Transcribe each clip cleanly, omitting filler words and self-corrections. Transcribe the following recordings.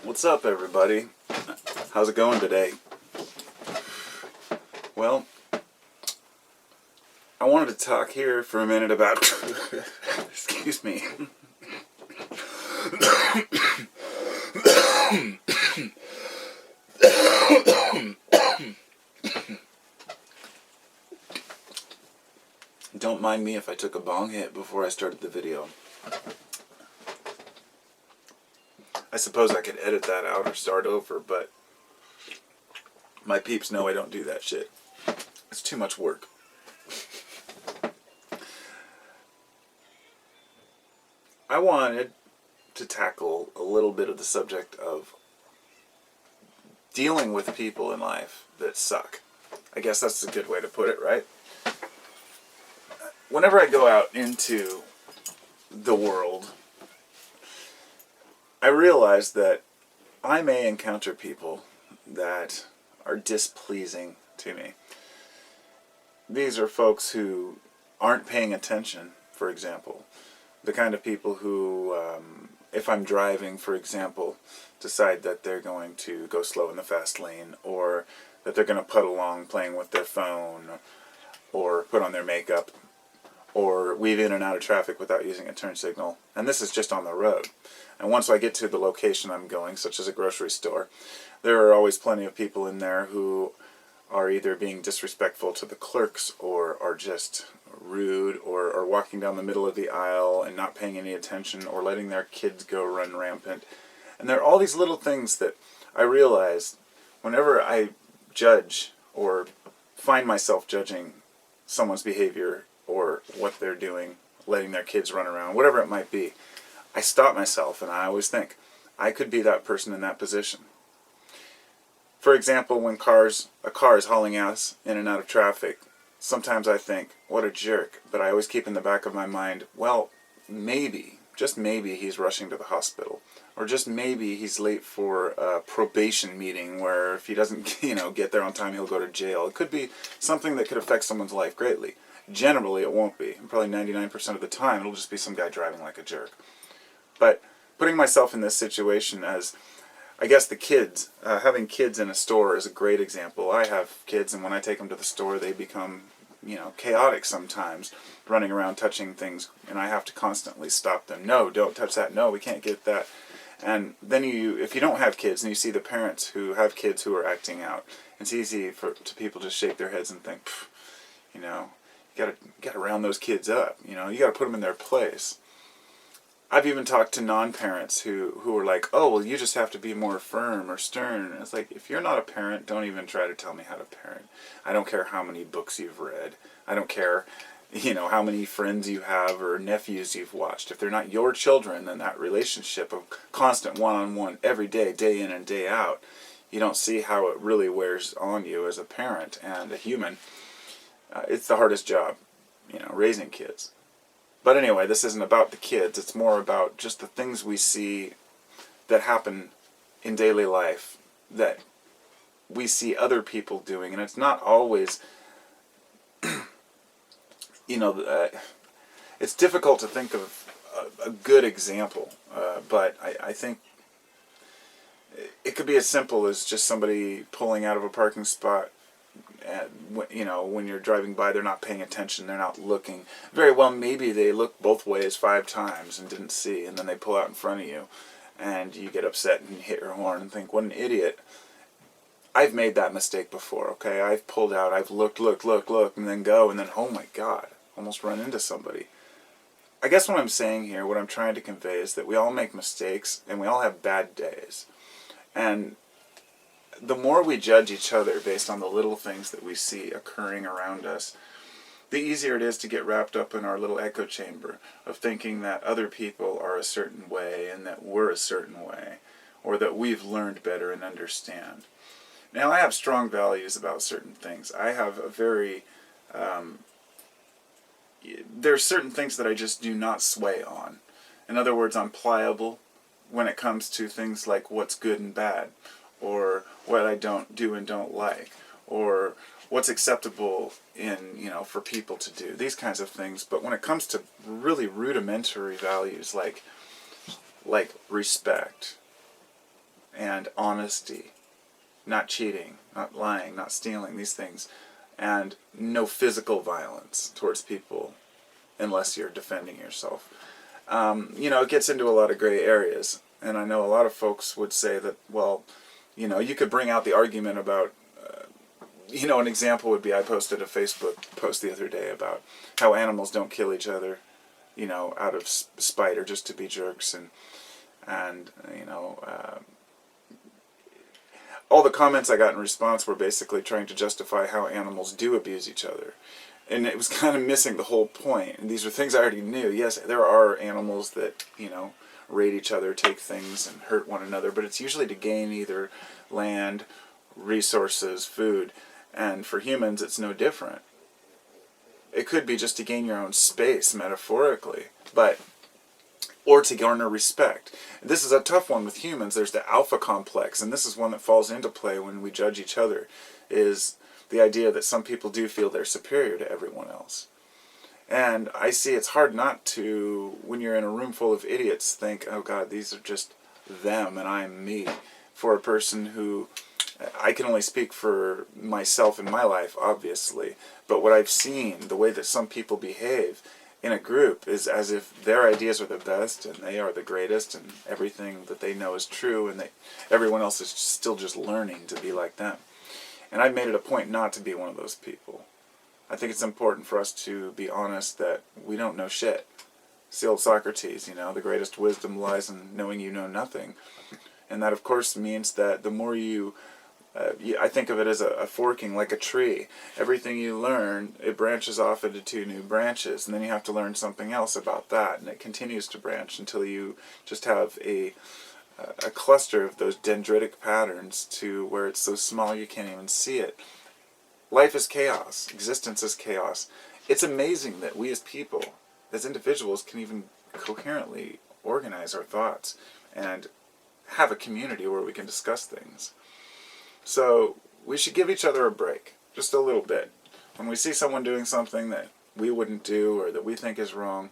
What's up, everybody? How's it going today? Well, I wanted to talk here for a minute about excuse me. Don't mind me if I took a bong hit before I started the video. I suppose I could edit that out or start over, but my peeps know I don't do that shit. It's too much work. I wanted to tackle a little bit of the subject of dealing with people in life that suck. I guess that's a good way to put it, right? Whenever I go out into the world, I realize that I may encounter people that are displeasing to me. These are folks who aren't paying attention, for example. The kind of people who, if I'm driving, for example, decide that they're going to go slow in the fast lane, or that they're going to putt along playing with their phone, or put on their makeup, or weave in and out of traffic without using a turn signal. And this is just on the road. And once I get to the location I'm going, such as a grocery store, there are always plenty of people in there who are either being disrespectful to the clerks, or are just rude, or are walking down the middle of the aisle and not paying any attention, or letting their kids go run rampant. And there are all these little things that I realize whenever I judge or find myself judging someone's behavior or what they're doing, letting their kids run around, whatever it might be, I stop myself and I always think, I could be that person in that position. For example, when a car is hauling ass in and out of traffic, sometimes I think, what a jerk, but I always keep in the back of my mind, well, maybe, just maybe he's rushing to the hospital, or just maybe he's late for a probation meeting where if he doesn't, get there on time, he'll go to jail. It could be something that could affect someone's life greatly. Generally, it won't be. And probably 99% of the time, it'll just be some guy driving like a jerk. But putting myself in this situation as, I guess, the kids, having kids in a store is a great example. I have kids, and when I take them to the store, they become, chaotic sometimes, running around touching things, and I have to constantly stop them. No, don't touch that. No, we can't get that. And then if you don't have kids, and you see the parents who have kids who are acting out, it's easy to people just shake their heads and think, you gotta round those kids up. You gotta put them in their place. I've even talked to non-parents who are like, oh, well, you just have to be more firm or stern. And it's like, if you're not a parent, don't even try to tell me how to parent. I don't care how many books you've read. I don't care, how many friends you have or nephews you've watched. If they're not your children, then that relationship of constant one-on-one every day, day in and day out, you don't see how it really wears on you as a parent and a human. It's the hardest job, raising kids. But anyway, this isn't about the kids. It's more about just the things we see that happen in daily life that we see other people doing. And it's not always, it's difficult to think of a good example. But I think it could be as simple as just somebody pulling out of a parking spot. When you're driving by, they're not paying attention, they're not looking. Very well, maybe they looked both ways 5 times and didn't see, and then they pull out in front of you, and you get upset and hit your horn and think, what an idiot. I've made that mistake before, okay? I've pulled out, I've looked, and then go, and then, oh my God, almost run into somebody. I guess what I'm saying here, what I'm trying to convey is that we all make mistakes, and we all have bad days. And the more we judge each other based on the little things that we see occurring around us, the easier it is to get wrapped up in our little echo chamber of thinking that other people are a certain way and that we're a certain way, or that we've learned better and understand. Now, I have strong values about certain things. I have a very... there are certain things that I just do not sway on. In other words, I'm pliable when it comes to things like what's good and bad, or what I don't do and don't like, or what's acceptable for people to do, these kinds of things. But when it comes to really rudimentary values like like respect and honesty, not cheating, not lying, not stealing, these things, and no physical violence towards people unless you're defending yourself. It gets into a lot of gray areas, and I know a lot of folks would say that, well, you could bring out the argument about, an example would be I posted a Facebook post the other day about how animals don't kill each other, out of spite or just to be jerks, and all the comments I got in response were basically trying to justify how animals do abuse each other. And it was kind of missing the whole point. And these are things I already knew. Yes, there are animals that, raid each other, take things, and hurt one another, but it's usually to gain either land, resources, food. And for humans, it's no different. It could be just to gain your own space, metaphorically, or to garner respect. This is a tough one with humans. There's the alpha complex, and this is one that falls into play when we judge each other, is the idea that some people do feel they're superior to everyone else. And I see it's hard not to, when you're in a room full of idiots, think, oh God, these are just them and I'm me. For a person who, I can only speak for myself in my life, obviously, but what I've seen, the way that some people behave in a group is as if their ideas are the best and they are the greatest and everything that they know is true, and everyone else is still just learning to be like them. And I've made it a point not to be one of those people. I think it's important for us to be honest that we don't know shit. It's the old Socrates, the greatest wisdom lies in knowing you know nothing. And that, of course, means that the more I think of it as a forking, like a tree. Everything you learn, it branches off into two new branches, and then you have to learn something else about that, and it continues to branch until you just have a cluster of those dendritic patterns to where it's so small you can't even see it. Life is chaos. Existence is chaos. It's amazing that we as people, as individuals, can even coherently organize our thoughts and have a community where we can discuss things. So we should give each other a break, just a little bit. When we see someone doing something that we wouldn't do or that we think is wrong,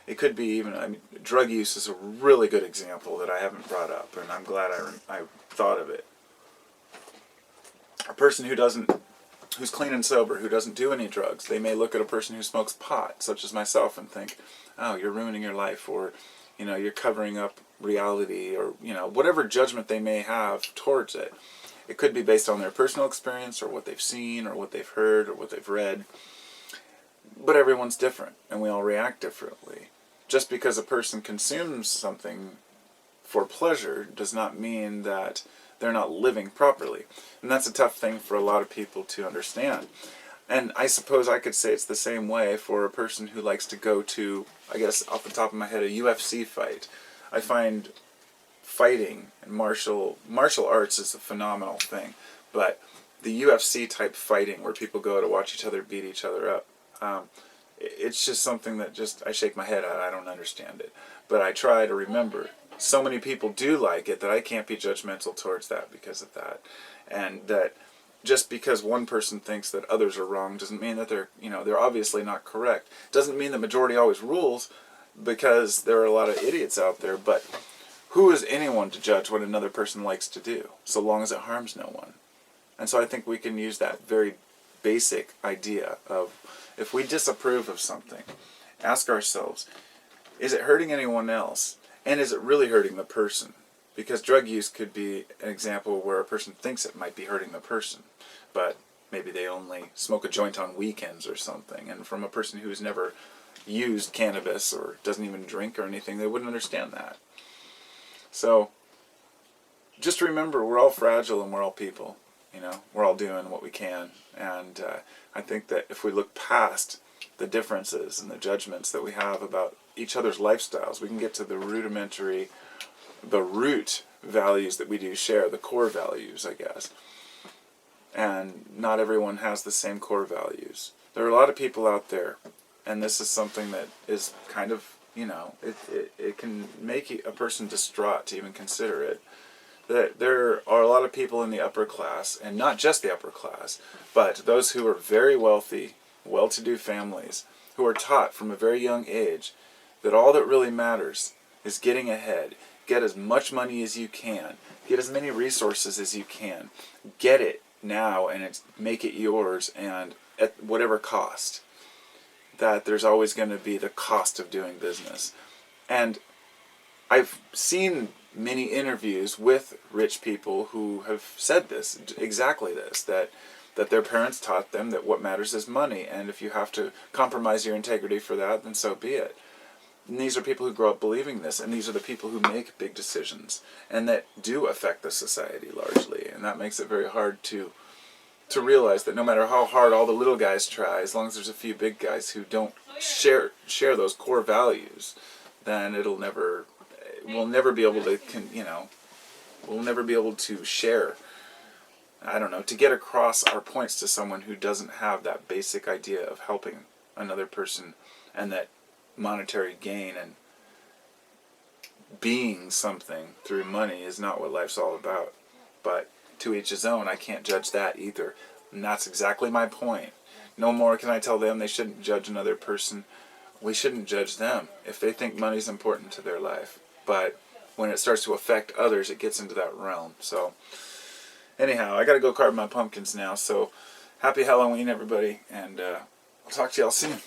it could be even, drug use is a really good example that I haven't brought up, and I'm glad I thought of it. A person who's clean and sober, who doesn't do any drugs, they may look at a person who smokes pot, such as myself, and think, oh, you're ruining your life, or, you're covering up reality, or, whatever judgment they may have towards it. It could be based on their personal experience, or what they've seen, or what they've heard, or what they've read. But everyone's different, and we all react differently. Just because a person consumes something for pleasure does not mean that they're not living properly. And that's a tough thing for a lot of people to understand. And I suppose I could say it's the same way for a person who likes to go to, I guess off the top of my head, a UFC fight. I find fighting and martial arts is a phenomenal thing, but the UFC type fighting where people go to watch each other beat each other up, it's just something that I shake my head at. I don't understand it, but I try to remember so many people do like it that I can't be judgmental towards that because of that, and that just because one person thinks that others are wrong doesn't mean that they're obviously not correct. Doesn't mean the majority always rules, because there are a lot of idiots out there, but who is anyone to judge what another person likes to do, so long as it harms no one? And so I think we can use that very basic idea of, if we disapprove of something, ask ourselves, is it hurting anyone else? And is it really hurting the person? Because drug use could be an example where a person thinks it might be hurting the person, but maybe they only smoke a joint on weekends or something. And from a person who's never used cannabis or doesn't even drink or anything, they wouldn't understand that. So just remember, we're all fragile and we're all people. We're all doing what we can. And I think that if we look past the differences and the judgments that we have about each other's lifestyles, we can get to the root values that we do share, the core values, I guess. And not everyone has the same core values. There are a lot of people out there, and this is something that is kind of, it can make a person distraught to even consider it. That there are a lot of people in the upper class, and not just the upper class, but those who are very wealthy, well-to-do families, who are taught from a very young age that all that really matters is getting ahead. Get as much money as you can. Get as many resources as you can. Get it now and make it yours, and at whatever cost. That there's always going to be the cost of doing business. And I've seen many interviews with rich people who have said this, exactly this, that their parents taught them that what matters is money, and if you have to compromise your integrity for that, then so be it. And these are people who grow up believing this, and these are the people who make big decisions, and that do affect the society largely, and that makes it very hard to realize that no matter how hard all the little guys try, as long as there's a few big guys who don't share those core values, then we'll never be able to, we'll never be able to share, to get across our points to someone who doesn't have that basic idea of helping another person, and that monetary gain and being something through money is not what life's all about. But to each his own, I can't judge that either. And that's exactly my point. No more can I tell them they shouldn't judge another person. We shouldn't judge them if they think money's important to their life. But when it starts to affect others, it gets into that realm. So anyhow, I gotta go carve my pumpkins now. So happy Halloween, everybody, and I'll talk to y'all soon.